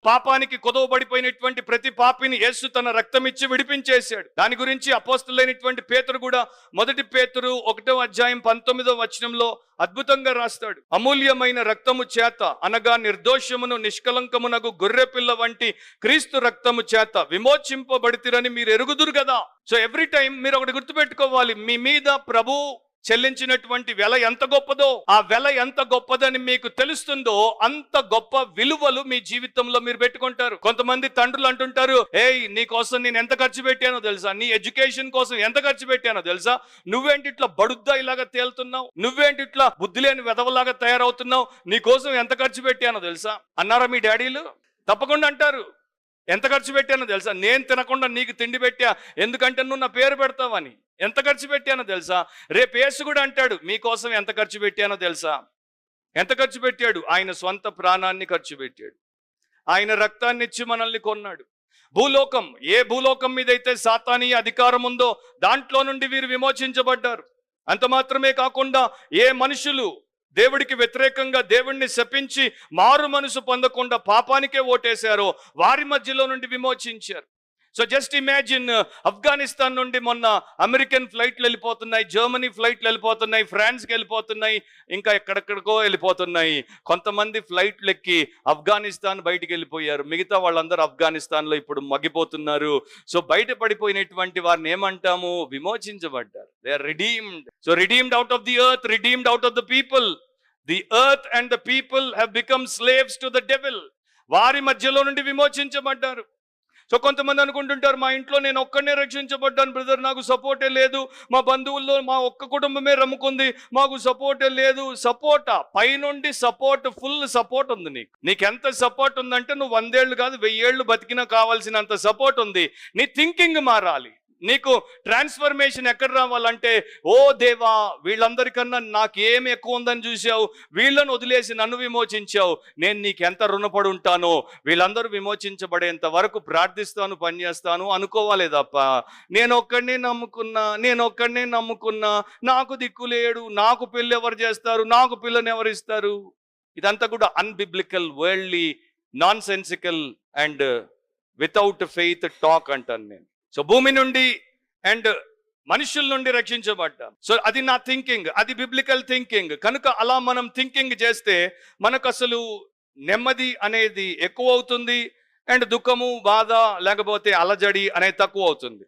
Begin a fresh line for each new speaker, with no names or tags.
పాపానికి కొదవబడిపోయినటువంటి ప్రతి పాపిని యేసు తన రక్తం ఇచ్చి విడిపించేశాడు. దాని గురించి అపోస్తలులైనటువంటి పేతురు కూడా 1 పేతురు 1:19 అద్భుతంగా రాస్తాడు. అమూల్యమైన రక్తము చేత అనగా నిర్దోషమును నిష్కలంకమునగు గొర్రెపిల్ల వంటి క్రీస్తు రక్తము చేత విమోచింపబడితిరని మీరు ఎరుగుదురు కదా. సో ఎవ్రీ టైం మీరు ఒకటి గుర్తుపెట్టుకోవాలి, మీ మీద ప్రభు చెల్లించినటువంటి వెల ఎంత గొప్పదో, ఆ వెల ఎంత గొప్పదని మీకు తెలుస్తుందో అంత గొప్ప విలువలు మీ జీవితంలో మీరు పెట్టుకుంటారు. కొంతమంది తండ్రులు అంటుంటారు, ఏయ్ నీ కోసం నేను ఎంత ఖర్చు పెట్టానో తెలుసా, నీ ఎడ్యుకేషన్ కోసం ఎంత ఖర్చు పెట్టానో తెలుసా, నువ్వేంటి ఇట్లా బడుద్దా ఇలాగా తేలుతున్నావు, నువ్వేంటి ఇట్లా బుద్ధి లేని వెధవలాగా తయారవుతున్నావు, నీ కోసం ఎంత ఖర్చు పెట్టానో తెలుసా అన్నారా మీ డాడీలు? తప్పకుండా అంటారు. ఎంత ఖర్చు పెట్టానో తెలుసా, నేను తినకుండా నీకు తిండి పెట్టా ఎందుకంటే నువ్వు నా పేరు పెడతావని. ఎంత ఖర్చు పెట్టానో తెలుసా? రేపు యేసు కూడా అంటాడు, మీకోసం ఎంత ఖర్చు పెట్టానో తెలుసా? ఎంత ఖర్చు పెట్టాడు? ఆయన స్వంత ప్రాణాన్ని ఖర్చు పెట్టాడు. ఆయన రక్తాన్ని ఇచ్చి మనల్ని కొన్నాడు. భూలోకం, ఏ భూలోకం మీద అయితే సాతానీయ అధికారం ఉందో దాంట్లో నుండి వీరు విమోచించబడ్డారు. అంత మాత్రమే కాకుండా ఏ మనుషులు దేవుడికి వ్యతిరేకంగా దేవుణ్ణి శపించి మారు మనసు పొందకుండా పాపానికే ఓటేశారో వారి మధ్యలో నుండి విమోచించారు. సో జస్ట్ ఇమాజిన్, ఆఫ్ఘనిస్తాన్ నుండి మొన్న అమెరికన్ ఫ్లైట్లు వెళ్ళిపోతున్నాయి, జర్మనీ ఫ్లైట్లు వెళ్ళిపోతున్నాయి, ఫ్రాన్స్కి వెళ్ళిపోతున్నాయి, ఇంకా ఎక్కడెక్కడికో వెళ్ళిపోతున్నాయి. కొంతమంది ఫ్లైట్లు ఎక్కి ఆఫ్ఘనిస్తాన్ బయటికి వెళ్ళిపోయారు, మిగతా వాళ్ళందరూ ఆఫ్ఘనిస్తాన్లో ఇప్పుడు మగ్గిపోతున్నారు. సో బయట పడిపోయినటువంటి వారిని ఏమంటాము? విమోచించబడ్డారు. They are redeemed. So redeemed out of the earth, redeemed out of the people. The earth and the people have become slaves to the devil. వారి మధ్యలో నుండి విమోచించబడ్డారు. సో కొంతమంది అనుకుంటుంటారు, మా ఇంట్లో నేను ఒక్కడనే రక్షించబడ్డాను బ్రదర్, నాకు సపోర్టే లేదు, మా బంధువుల్లో మా ఒక్క కుటుంబమే రమ్ముకుంది, మాకు సపోర్టే లేదు. సపోర్టా? పైనుండి సపోర్ట్, ఫుల్ సపోర్ట్ ఉంది నీకు. నీకెంత సపోర్ట్ ఉందంటే నువ్వు 100 ఏళ్ళు కాదు 1000 ఏళ్ళు బతికినా కావాల్సినంత సపోర్ట్ ఉంది. నీ థింకింగ్ మారాలి. నీకు ట్రాన్స్ఫర్మేషన్ ఎక్కడ రావాలంటే, ఓ దేవా వీళ్ళందరికన్నా నాకేమి ఎక్కువ ఉందని చూసావు, వీళ్ళను వదిలేసి నన్ను విమోచించావు, నేను నీకు ఎంత రుణపడి ఉంటానో, వీళ్ళందరూ విమోచించబడేంత వరకు ప్రార్థిస్తాను, పనిచేస్తాను అనుకోవాలి తప్ప నేను ఒక్కడినే నమ్ముకున్నా, నాకు దిక్కు లేడు, నాకు పెళ్ళి ఎవరు చేస్తారు, నాకు పిల్లని ఎవరు ఇస్తారు. ఇదంతా కూడా unbiblical, worldly, non sensical and without faith talk అంటాను నేను. సో భూమి నుండి అండ్ మనుషుల నుండి రక్షించబడ్డాం. సో అది నా థింకింగ్, అది బిబ్లికల్ థింకింగ్. కనుక అలా మనం థింకింగ్ చేస్తే మనకు అసలు నెమ్మది అనేది ఎక్కువ అవుతుంది అండ్ దుఃఖము, బాధ లేకపోతే అలజడి అనేది తక్కువ అవుతుంది.